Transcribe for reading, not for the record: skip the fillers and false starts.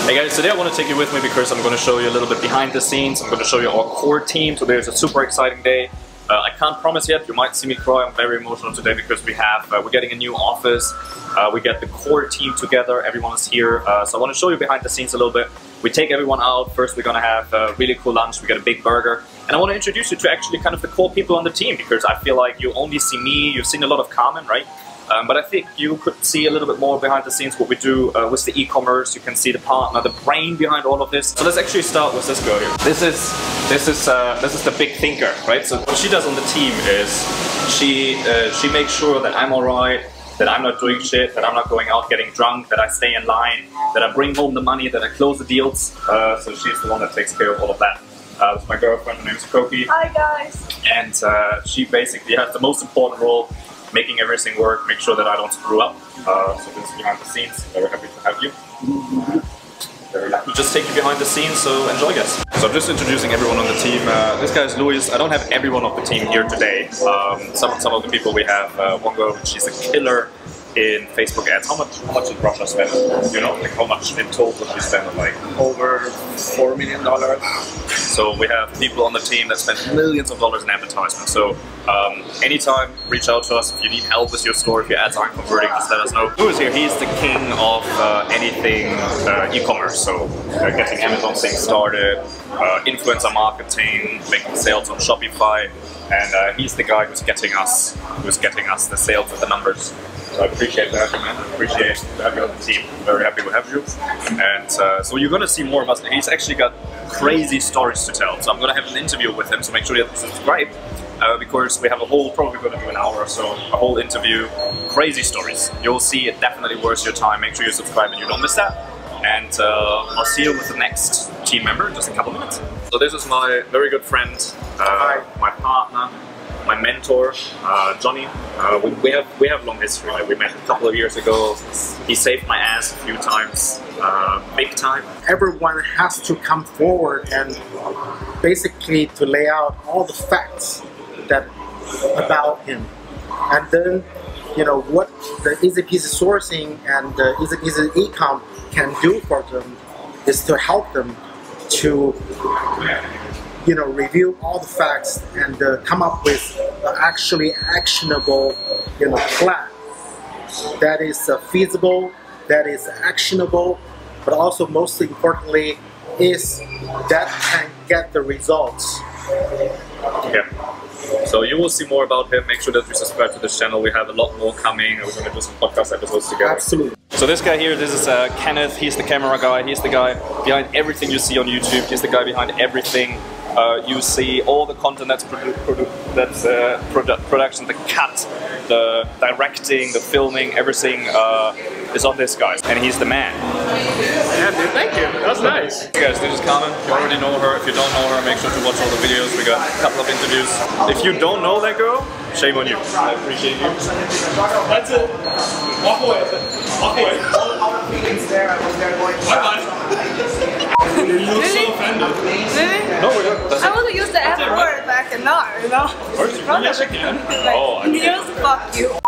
Hey guys, today I want to take you with me because I'm going to show you a little bit behind the scenes. I'm going to show you our core team. Today is a super exciting day. I can't promise yet, you might see me cry. I'm very emotional today because we're getting a new office. We get the core team together, everyone is here. So I want to show you behind the scenes a little bit. We take everyone out. First we're going to have a really cool lunch, we get a big burger. And I want to introduce you to actually kind of the core people on the team because I feel like you only see me, you've seen a lot of Carmen, right? But I think you could see a little bit more behind the scenes what we do with the e-commerce. You can see the partner, the brain behind all of this. So let's actually start with this girl here. This is the big thinker, right? So what she does on the team is she makes sure that I'm alright, that I'm not doing shit, that I'm not going out getting drunk, that I stay in line, that I bring home the money, that I close the deals. So she's the one that takes care of all of that. That's my girlfriend, her name's Koki. Hi guys. And she basically has the most important role, making everything work, make sure that I don't screw up. So this is behind the scenes. Very happy to have you. Very happy to just take you behind the scenes, so enjoy guys. So I'm just introducing everyone on the team. This guy is Luis. I don't have everyone of the team here today. Some of the people we have, one girl, she's a killer in Facebook ads. How much did Russia spend? You know, like how much in total she spent? Like over $4 million. So we have people on the team that spend millions of dollars in advertisement. So anytime, reach out to us if you need help with your store, if your ads aren't converting, just let us know. Luis here, he's the king of anything e-commerce. So getting Amazon things started, influencer marketing, making sales on Shopify, and he's the guy who's getting us the sales and the numbers. So I appreciate that, man. I appreciate to have you on the team. I'm very happy to have you. And so you're going to see more of us. He's actually got crazy stories to tell. So I'm going to have an interview with him, so make sure you subscribe. Because we have probably going to do an hour or so, a whole interview, crazy stories. You'll see it definitely worth your time. Make sure you subscribe and you don't miss that. And I'll see you with the next team member in just a couple minutes. So this is my very good friend, my partner, my mentor, Johnny. We have long history. Like we met a couple of years ago. He saved my ass a few times, big time. Everyone has to come forward and basically to lay out all the facts about him, and then you know what the Easy Peasy sourcing and the Easy Ecom can do for them is to help them to review all the facts and come up with actually actionable plan that is feasible, that is actionable, but also most importantly is that can get the results. Yeah. So you will see more about him. Make sure that you subscribe to this channel. We have a lot more coming. We're going to do some podcast episodes together. Absolutely. So this guy here, this is Kenneth. He's the camera guy. He's the guy behind everything you see on YouTube. He's the guy behind everything. You see all the content that's production, the cut, the directing, the filming, everything is on this guy. And he's the man. Yeah, dude, thank you. That was nice. Hey guys, this is Carmen. You already know her. If you don't know her, make sure to watch all the videos. We got a couple of interviews. If you don't know that girl, shame on you. I appreciate you. That's it. Walk away. Walk away. Bye-bye. You look so offended. Really? No, we're good. I want to use the F word back and now, you know? Yes, I can. Like, Oh, I can. fuck you.